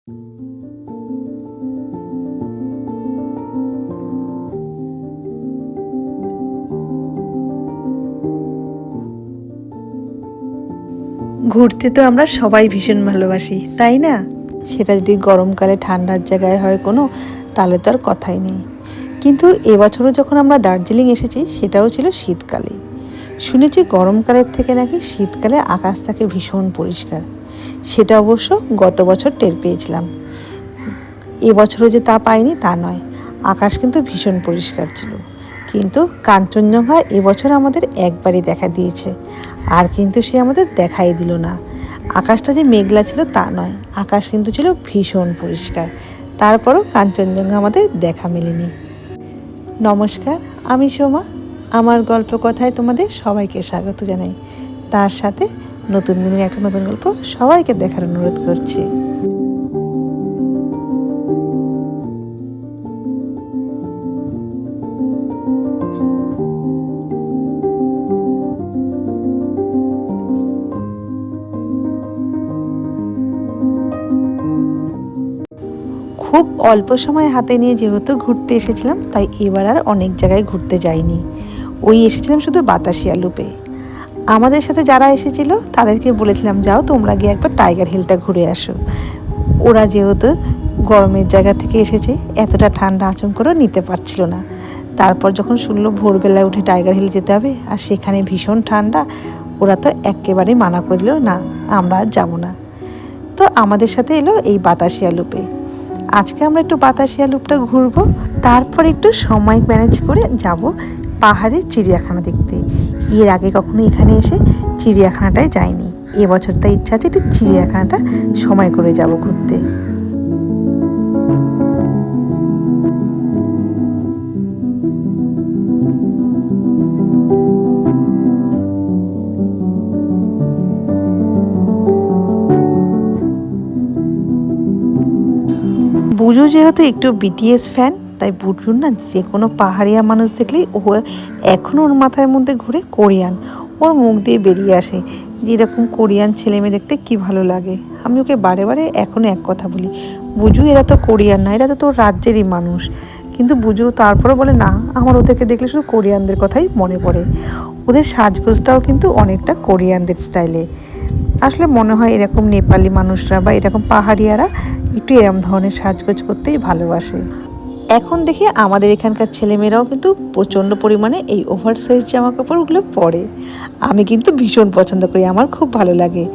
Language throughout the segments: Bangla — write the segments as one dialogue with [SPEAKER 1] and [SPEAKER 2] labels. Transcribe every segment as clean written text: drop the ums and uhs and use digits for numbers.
[SPEAKER 1] ঘুরতে তো আমরা সবাই ভীষণ ভালোবাসি, তাই না? সেটা যদি গরমকালে ঠান্ডার জায়গায় হয় কোনো, তাহলে তো আর কথাই নেই। কিন্তু এবছরও যখন আমরা দার্জিলিং এসেছি, সেটাও ছিল শীতকালে। শুনেছি গরমকালের থেকে নাকি শীতকালে আকাশ থাকে ভীষণ পরিষ্কার। সেটা অবশ্য গত বছর টের পেয়েছিলাম। এবছরও যে তা পাইনি তা নয়, আকাশ কিন্তু ভীষণ পরিষ্কার ছিল। কিন্তু কাঞ্চনজঙ্ঘা এবছর আমাদের একবারই দেখা দিয়েছে, আর কিন্তু সে আমাদের দেখাই দিল না। আকাশটা যে মেঘলা ছিল তা নয়, আকাশ কিন্তু ছিল ভীষণ পরিষ্কার। তারপরও কাঞ্চনজঙ্ঘা আমাদের দেখা মেলেনি। নমস্কার, আমি সোমা। আমার গল্প কথায় তোমাদের সবাইকে স্বাগত জানাই। তার সাথে নতুন দিনের একটা নতুন গল্প সবাইকে দেখার অনুরোধ করছি। খুব অল্প সময় হাতে নিয়ে যেহেতু ঘুরতে এসেছিলাম, তাই এবার আর অনেক জায়গায় ঘুরতে যাইনি। ওই এসেছিলাম শুধু বাতাসিয়া লুপে। আমাদের সাথে যারা এসেছিল তাদেরকে বলেছিলাম, যাও তোমরা গিয়ে একবার টাইগার হিলটা ঘুরে আসো। ওরা যেহেতু গরমের জায়গা থেকে এসেছে, এতটা ঠান্ডা আচমকাও নিতে পারছিল না। তারপর যখন শুনলো ভোরবেলায় উঠে টাইগার হিল যেতে হবে আর সেখানে ভীষণ ঠান্ডা, ওরা তো একেবারেই মানা করে দিল, না আমরা আর যাবো না। তো আমাদের সাথে এলো এই বাতাসিয়া লুপে। আজকে আমরা একটু বাতাসিয়া লুপটা ঘুরবো, তারপর একটু সময় ম্যানেজ করে যাব পাহাড়ের চিড়িয়াখানা দেখতে। এর আগে কখনো এখানে এসে চিড়িয়াখানাটায় যাইনি, এবছর তাই ইচ্ছা আছে একটু চিড়িয়াখানাটা সময় করে যাব ঘুরতে। বুজু যেহেতু একটু বিটিএস ফ্যান, তাই বুজুর না যে কোনো পাহাড়িয়া মানুষ দেখলেই ও এখনও ওর মাথার মধ্যে ঘুরে কোরিয়ান। ওর মুখ দিয়ে বেরিয়ে আসে যে এরকম কোরিয়ান ছেলে মেয়ে দেখতে কী ভালো লাগে। আমি ওকে বারে বারে এখনও এক কথা বলি, বুজু এরা তো কোরিয়ান না, এরা তো তোর রাজ্যেরই মানুষ। কিন্তু বুজু তারপরও বলে, না আমার ওদেরকে দেখলে শুধু কোরিয়ানদের কথাই মনে পড়ে। ওদের সাজগোজটাও কিন্তু অনেকটা কোরিয়ানদের স্টাইলে। আসলে মনে হয় এরকম নেপালি মানুষরা বা এরকম পাহাড়িয়ারা একটু এরম ধরনের সাজগোজ করতেই ভালোবাসে। এখন দেখি আমাদের এখানকার ছেলেমেয়েরাও কিন্তু প্রচণ্ড পরিমাণে এই ওভার সাইজ জামা কাপড়গুলো পরে। আমি কিন্তু ভীষণ পছন্দ করি, আমার খুব ভালো লাগে।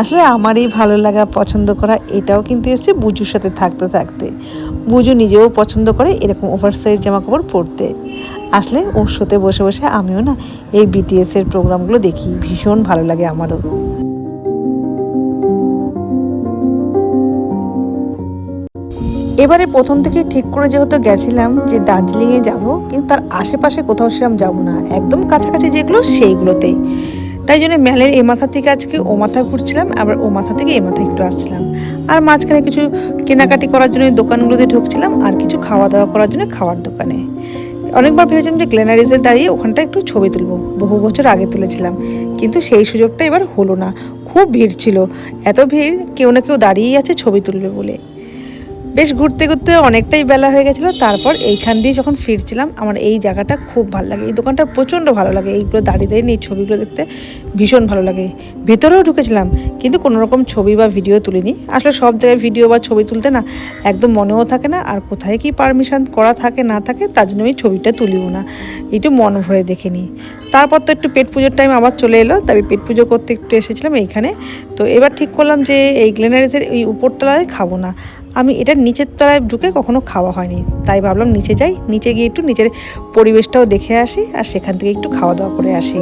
[SPEAKER 1] আসলে আমার এই ভালো লাগা পছন্দ করা এটাও কিন্তু এসছে বুজুর সাথে থাকতে থাকতে। বুজু নিজেও পছন্দ করে এরকম ওভার সাইজ জামা কাপড় পরতে। আসলে ওর সাথে বসে বসে আমিও না এই বিটিএসের প্রোগ্রামগুলো দেখি, ভীষণ ভালো লাগে আমারও। এবারে প্রথম থেকে ঠিক করে যেহেতু গেছিলাম যে দার্জিলিংয়ে যাব, কিন্তু তার আশেপাশে কোথাও সেরকম যাবো না, একদম কাছাকাছি যেগুলো সেইগুলোতেই। তাই জন্য ম্যালের এ মাথা থেকে আজকে ও মাথা ঘুরছিলাম, আবার ও মাথা থেকে এ মাথা একটু আসছিলাম। আর মাঝখানে কিছু কেনাকাটি করার জন্য দোকানগুলোতে ঢুকছিলাম, আর কিছু খাওয়া দাওয়া করার জন্য খাওয়ার দোকানে। অনেকবার ভেবেছিলাম যে গ্লেনারিসে দাঁড়িয়ে ওখানটা একটু ছবি তুলবো, বহু বছর আগে তুলেছিলাম, কিন্তু সেই সুযোগটা এবার হলো না। খুব ভিড় ছিল, এত ভিড়, কেউ না কেউ দাঁড়িয়েই আছে ছবি তুলবে বলে। বেশ ঘুরতে ঘুরতে অনেকটাই বেলা হয়ে গেছিলো। তারপর এইখান দিয়ে যখন ফিরছিলাম, আমার এই জায়গাটা খুব ভালো লাগে, এই দোকানটা প্রচণ্ড ভালো লাগে। এইগুলো দাঁড়িয়ে দাঁড়িয়ে এই ছবিগুলো দেখতে ভীষণ ভালো লাগে। ভেতরেও ঢুকেছিলাম, কিন্তু কোনো রকম ছবি বা ভিডিও তুলিনি। আসলে সব জায়গায় ভিডিও বা ছবি তুলতে না একদম মনেও থাকে না, আর কোথায় কি পারমিশন করা থাকে না থাকে, তার জন্য আমি ছবিটা তুলিও না, একটু মন ভরে দেখে নিই। তারপর তো একটু পেট পুজোর টাইম আবার চলে এলো, তবে পেট পুজো করতে একটু এসেছিলাম এইখানে। তো এবার ঠিক করলাম যে এই গ্লেনারিসের এই উপরতলায় খাবো না, আমি এটার নিচের তলায় ঢুকে কখনো খাওয়া হয়নি, তাই ভাবলাম নিচে যাই, নিচে গিয়ে একটু নিচের পরিবেশটাও দেখে আসি, আর সেখান থেকে একটু খাওয়া দাওয়া করে আসি।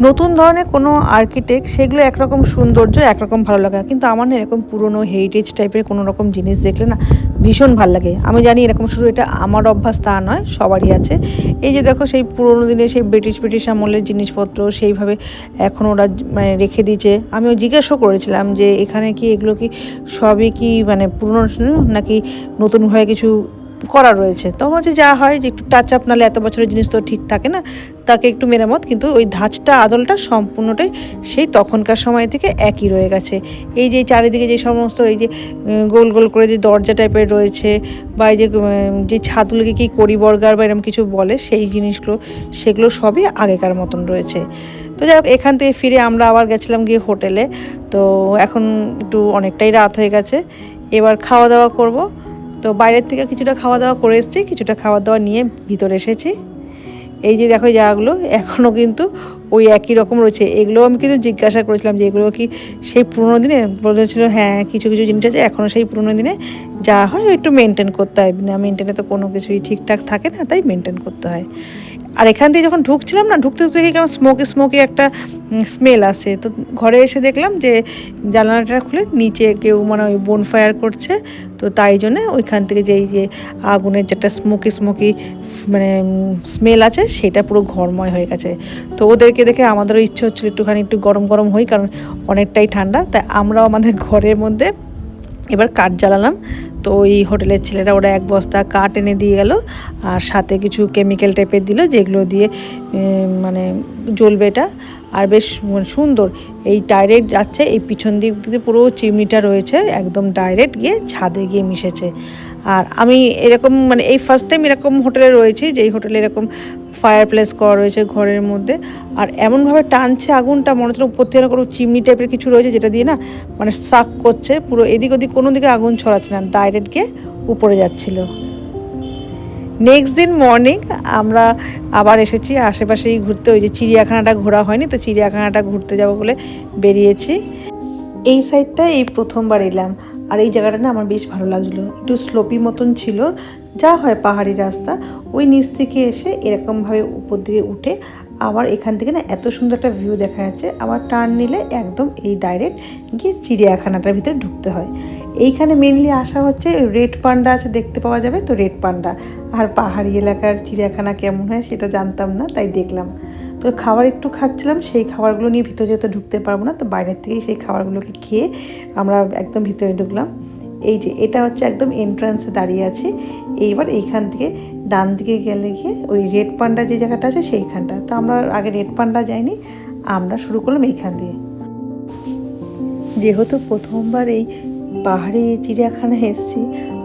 [SPEAKER 1] নতুন ধরনের কোনো আর্কিটেক্ট, সেগুলো একরকম সৌন্দর্য, একরকম ভালো লাগে, কিন্তু আমার না এরকম পুরনো হেরিটেজ টাইপের কোনো রকম জিনিস দেখলে না ভীষণ ভালো লাগে। আমি জানি এরকম শুধু এটা আমার অভ্যাস তা নয়, সবারই আছে। এই যে দেখো সেই পুরোনো দিনে সেই ব্রিটিশ আমলের জিনিসপত্র সেইভাবে এখন ওরা মানে রেখে দিয়েছে। আমিও জিজ্ঞাসাও করেছিলাম যে এখানে কি এগুলো কি সবই কি মানে পুরনো নাকি নতুনভাবে কিছু করা রয়েছে। তো হচ্ছে যা হয় যে একটু টাচ আপ, নাহলে এত বছরের জিনিস তো ঠিক থাকে না, তাকে একটু মেরামত। কিন্তু ওই ধাঁচটা আদলটা সম্পূর্ণটাই সেই তখনকার সময় থেকে একই রয়ে গেছে। এই যে চারিদিকে যে সমস্ত এই যে গোল গোল করে যে দরজা টাইপের রয়েছে, বা এই যে ছাদগুলোকে কি কড়িবর্গার বা এরকম কিছু বলে সেই জিনিসগুলো, সেগুলো সবই আগেকার মতন রয়েছে। তো যাই হোক, এখান থেকে ফিরে আমরা আবার গেছিলাম গিয়ে হোটেলে। তো এখন একটু অনেকটাই রাত হয়ে গেছে, এবার খাওয়া দাওয়া করব। তো বাইরের থেকে কিছুটা খাওয়া দাওয়া করে এসেছি, কিছুটা খাওয়া দাওয়া নিয়ে ভিতরে এসেছি। এই যে দেখো জায়গাগুলো এখনও কিন্তু ওই একই রকম রয়েছে। এগুলো আমি কিন্তু জিজ্ঞাসা করেছিলাম যে এগুলো কি সেই পুরোনো দিনে, বলেছিল হ্যাঁ কিছু কিছু জিনিস আছে এখনও সেই পুরোনো দিনে, যা হয় একটু মেনটেন করতে হয়, না মেনটেনে তো কোনো কিছুই ঠিকঠাক থাকে না, তাই মেনটেন করতে হয়। আর এখান দিয়ে যখন ঢুকছিলাম না, ঢুকতে ঢুকতে কেমন স্মোকি স্মোকি একটা স্মেল আসে। তো ঘরে এসে দেখলাম যে জানালাটা খুলে নিচে কেউ মানে ওই বোনফায়ার করছে। তো তাই জন্যে ওইখান থেকে যেই যে আগুনের যেটা স্মোকি স্মোকি মানে স্মেল আছে, সেটা পুরো ঘরময় হয়ে গেছে। তো ওদেরকে দেখে আমাদেরও ইচ্ছে হচ্ছিলো একটুখানি একটু গরম গরম হই, কারণ অনেকটাই ঠান্ডা। তাই আমরাও আমাদের ঘরের মধ্যে এবার কাঠ জ্বালালাম। তো ওই হোটেলের ছেলেরা ওরা এক বস্তা কাঠ এনে দিয়ে গেল, আর সাথে কিছু কেমিক্যাল টাইপের দিল, যেগুলো দিয়ে মানে জ্বলবে এটা। আর বেশ সুন্দর, এই ডাইরেক্ট যাচ্ছে, এই পিছন দিক দিয়ে পুরো চিমনিটা রয়েছে, একদম ডাইরেক্ট গিয়ে ছাদে গিয়ে মিশেছে। আর আমি এরকম মানে এই ফার্স্ট টাইম এরকম হোটেলে রয়েছি, যেই হোটেলে এরকম ফায়ার প্লেস করা রয়েছে ঘরের মধ্যে। আর এমনভাবে টানছে আগুনটা, মনে হচ্ছে উপর থেকে কোনো চিমনি টাইপের কিছু রয়েছে, যেটা দিয়ে না মানে সাক করছে পুরো, এদিক ওদিক কোনো দিকে আগুন ছড়াচ্ছে না, ডাইরেক্ট গিয়ে উপরে যাচ্ছিল। নেক্সট দিন মর্নিং আমরা আবার এসেছি আশেপাশেই ঘুরতে। ওই যে চিড়িয়াখানাটা ঘোরা হয়নি, তো চিড়িয়াখানাটা ঘুরতে যাব বলে বেরিয়েছি। এই সাইডটা এই প্রথমবার এলাম, আর এই জায়গাটা না আমার বেশ ভালো লাগছিলো, একটু স্লোপি মতন ছিল, যা হয় পাহাড়ি রাস্তা। ওই নিচ থেকে এসে এরকমভাবে উপর দিকে উঠে আবার এখান থেকে না এত সুন্দর একটা ভিউ দেখা যাচ্ছে। আবার টার্ন নিলে একদম এই ডাইরেক্ট গিয়ে চিড়িয়াখানাটার ভিতরে ঢুকতে হয়। এইখানে মেনলি আসা হচ্ছে রেড পান্ডা আছে, দেখতে পাওয়া যাবে। তো রেড পান্ডা আর পাহাড়ি এলাকার চিড়িয়াখানা কেমন হয় সেটা জানতাম না, তাই দেখলাম। তো খাবার একটু খাচ্ছিলাম, সেই খাবারগুলো নিয়ে ভিতরে যেহেতু ঢুকতে পারবো না, তো বাইরের থেকেই সেই খাবারগুলোকে খেয়ে আমরা একদম ভিতরে ঢুকলাম। এই যে এটা হচ্ছে একদম এন্ট্রান্সে দাঁড়িয়ে আছি। এইবার এইখান থেকে ডান দিকে গেলে গিয়ে ওই রেড পান্ডা যে জায়গাটা আছে সেইখানটা। তো আমরা আগে রেড পান্ডা যাইনি, আমরা শুরু করলাম এইখান দিয়ে। যেহেতু প্রথমবার এই পাহাড়ি চিড়িয়াখানায় এসেছি,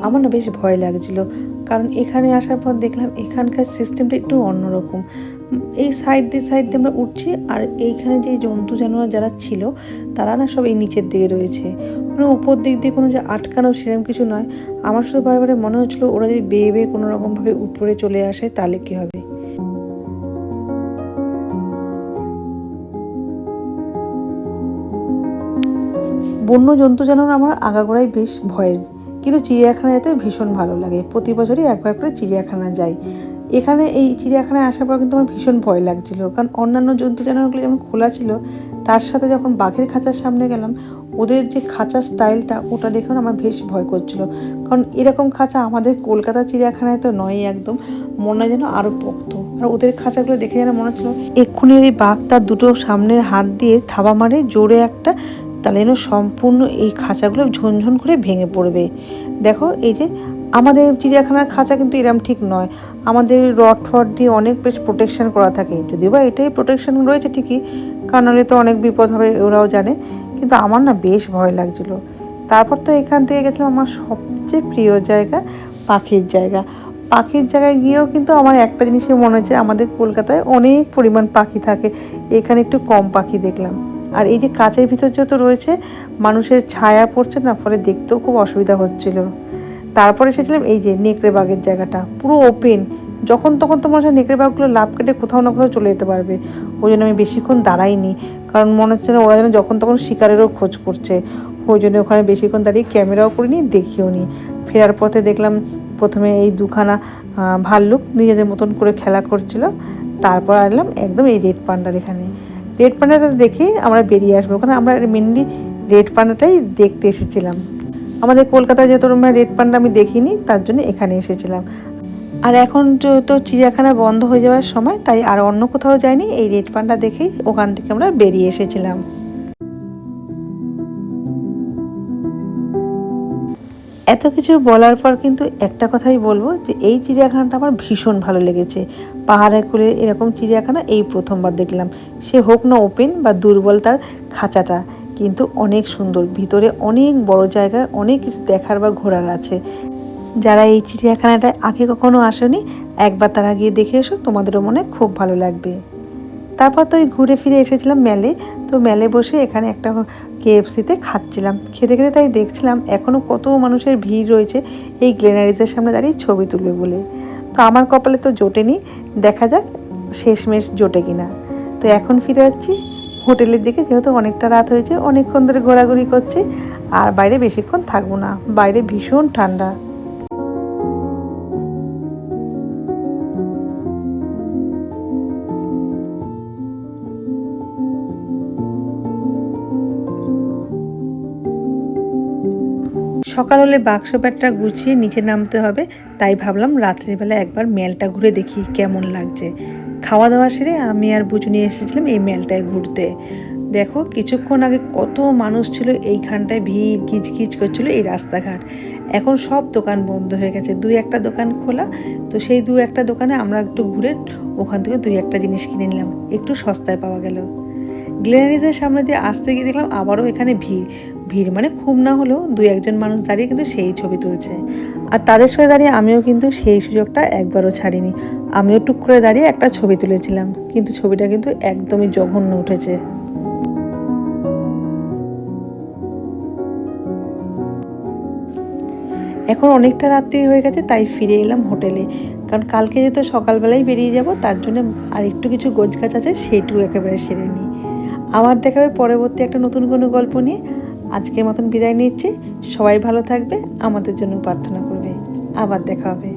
[SPEAKER 1] আমার না বেশ ভয় লাগছিলো, কারণ এখানে আসার পর দেখলাম এখানকার সিস্টেমটা একটু অন্যরকম। এই সাইড দিয়ে আমরা উঠছি, আর এইখানে যে জন্তু জানোয়ার যারা ছিল তারা না সব এই নিচের দিকে রয়েছে, মানে উপর দিক দিয়ে কোনো যে আটকানো সেরকম কিছু নয়। আমার শুধু বারে মনে হচ্ছিলো ওরা যদি বেয়ে বেয়ে কোনো রকমভাবে উপরে চলে আসে তাহলে কী হবে। বন্য জন্তু জানোয়ার আমার আগাগোড়াই বেশ ভয়ের, কিন্তু চিড়িয়াখানা যেতে ভীষণ ভালো লাগে। প্রতি বছরই একবার করে চিড়িয়াখানা যাই। এখানে এই চিড়িয়াখানায় আসার পর কিন্তু আমার ভীষণ ভয় লাগছিল, কারণ অন্যান্য জন্তু জানোয়ারগুলো যেমন খোলা ছিল, তার সাথে যখন বাঘের খাঁচার সামনে গেলাম, ওদের যে খাঁচার স্টাইলটা ওটা দেখেও আমার বেশ ভয় করছিল। কারণ এরকম খাঁচা আমাদের কলকাতা চিড়িয়াখানায় তো নয়ই, একদম মনে হয় যেন আরও পোক্ত। আর ওদের খাঁচাগুলো দেখে যেন মনে হচ্ছিলো এক্ষুনি এই বাঘ তার দুটো সামনের হাত দিয়ে থাবা মারে জোরে একটা, তাহলে যেন সম্পূর্ণ এই খাঁচাগুলো ঝনঝন করে ভেঙে পড়বে। দেখো এই যে আমাদের চিড়িয়াখানার খাঁচা কিন্তু এরম ঠিক নয়, আমাদের রড ফড দিয়ে অনেক বেশ প্রোটেকশন করা থাকে, যদিও বা এটাই প্রোটেকশন রয়েছে ঠিকই, কারণ হলে তো অনেক বিপদ হবে ওরাও জানে। কিন্তু আমার না বেশ ভয় লাগছিলো। তারপর তো এখান থেকে গেছিলাম আমার সবচেয়ে প্রিয় জায়গা, পাখির জায়গা। পাখির জায়গায় গিয়েও কিন্তু আমার একটা জিনিসই মনে হচ্ছে, আমাদের কলকাতায় অনেক পরিমাণ পাখি থাকে, এখানে একটু কম পাখি দেখলাম। আর এই যে কাচের ভিতর যত রয়েছে, মানুষের ছায়া পড়ছে না, ফলে দেখতেও খুব অসুবিধা হচ্ছিল। তারপরে এসেছিলাম এই যে নেকড়ে বাঘের জায়গাটা, পুরো ওপেন, যখন তখন তোমার সাথে নেকড়ে বাঘগুলো লাভ কেটে কোথাও না কোথাও চলে যেতে পারবে। ওই জন্য আমি বেশিক্ষণ দাঁড়াইনি, কারণ মনে হচ্ছে না ওরা যেন যখন তখন শিকারেরও খোঁজ করছে। ওই জন্য ওখানে বেশিক্ষণ দাঁড়িয়ে ক্যামেরাও করিনি, দেখিও নি। ফেরার পথে দেখলাম প্রথমে এই দুখানা ভাল্লুক নিজেদের মতন করে খেলা করছিল। তারপর আসলাম একদম এই রেড পান্ডার এখানে। রেড পান্ডাটা দেখে আমরা বেরিয়ে আসবো, কারণ আমরা মেনলি রেড পান্ডাটাই দেখতে এসেছিলাম। আমাদের কলকাতায় যেহেতু রেড পান্ডা আমি দেখিনি, তার জন্য এখানে এসেছিলাম। আর এখন তো চিড়িয়াখানা বন্ধ হয়ে যাওয়ার সময়, তাই আর অন্য কোথাও যাইনি, এই রেড পান্ডা দেখেই ওখান থেকে আমরা বেরিয়ে এসেছিলাম। এত কিছু বলার পর কিন্তু একটা কথাই বলবো যে এই চিড়িয়াখানাটা আমার ভীষণ ভালো লেগেছে। পাহাড়ের কোলে এরকম চিড়িয়াখানা এই প্রথমবার দেখলাম। সে হোক না ওপেন বা দুর্বল তার খাঁচাটা, কিন্তু অনেক সুন্দর। ভিতরে অনেক বড় জায়গায় অনেক কিছু দেখার বা ঘোরার আছে। যারা এই চিড়িয়াখানাটায় আগে কখনো আসেনি, একবার তারা গিয়ে দেখে এসো, তোমাদেরও মনে খুব ভালো লাগবে। তারপর তো ঘুরে ফিরে এসেছিলাম মেলে। তো মেলে বসে এখানে একটা কেএফসিতে খাচ্ছিলাম, খেতে খেতে তাই দেখছিলাম এখনও কত মানুষের ভিড় রয়েছে এই গ্লেনারিজের সামনে দাঁড়িয়ে ছবি তুলবে বলে। তো আমার কপালে তো জোটেনি, দেখা যাক শেষমেশ জোটে কিনা। তো এখন ফিরে যাচ্ছি হোটেলের দিকে, যেহেতু অনেকটা রাত হয়েছে, অনেকক্ষণ ধরে ঘোরাঘুরি করছি, আর বাইরে বেশিক্ষণ থাকবো না, বাইরে ভীষণ ঠান্ডা। সকাল হলে বাক্স ব্যাগটা গুছিয়ে নিচে নামতে হবে, তাই ভাবলাম রাত্রিবেলা একবার মেলটা ঘুরে দেখি কেমন লাগছে। খাওয়া দাওয়া সেরে আমি আর বুঝু নিয়ে এসেছিলাম এই মেলটায় ঘুরতে। দেখো কিছুক্ষণ আগে কত মানুষ ছিল এইখানটায়, ভিড় কিচকিচ করছিল এই রাস্তাঘাট। এখন সব দোকান বন্ধ হয়ে গেছে, দুই একটা দোকান খোলা। তো সেই দু একটা দোকানে আমরা একটু ঘুরে ওখান থেকে দুই একটা জিনিস কিনে নিলাম, একটু সস্তায় পাওয়া গেল। গ্লেনারিজের সামনে দিয়ে আসতে গিয়ে দেখলাম আবারও এখানে ভিড়। ভিড় মানে খুব না হলেও দুই একজন মানুষ দাঁড়িয়ে কিন্তু সেই ছবি তুলছে। আর তাদের সাথে দাঁড়িয়ে আমিও কিন্তু সেই সুযোগটা একবারও ছাড়িনি, আমিও টুক করে দাঁড়িয়ে একটা ছবি তুলেছিলাম, কিন্তু ছবিটা কিন্তু একদমই জঘন্য উঠেছে। এখন অনেকটা রাত্রি হয়ে গেছে, তাই ফিরে এলাম হোটেলে। কারণ কালকে যেহেতু সকালবেলায় বেরিয়ে যাব, তার জন্য আর একটু কিছু গোছগাছ আছে, সেইটুকু একেবারে সেরে নিই। আবার দেখা হবে পরবর্তী একটা নতুন কোনো গল্প নিয়ে। আজকের মতন বিদায় নিচ্ছি। সবাই ভালো থাকবে, আমাদের জন্য প্রার্থনা করবে। আবার দেখা হবে।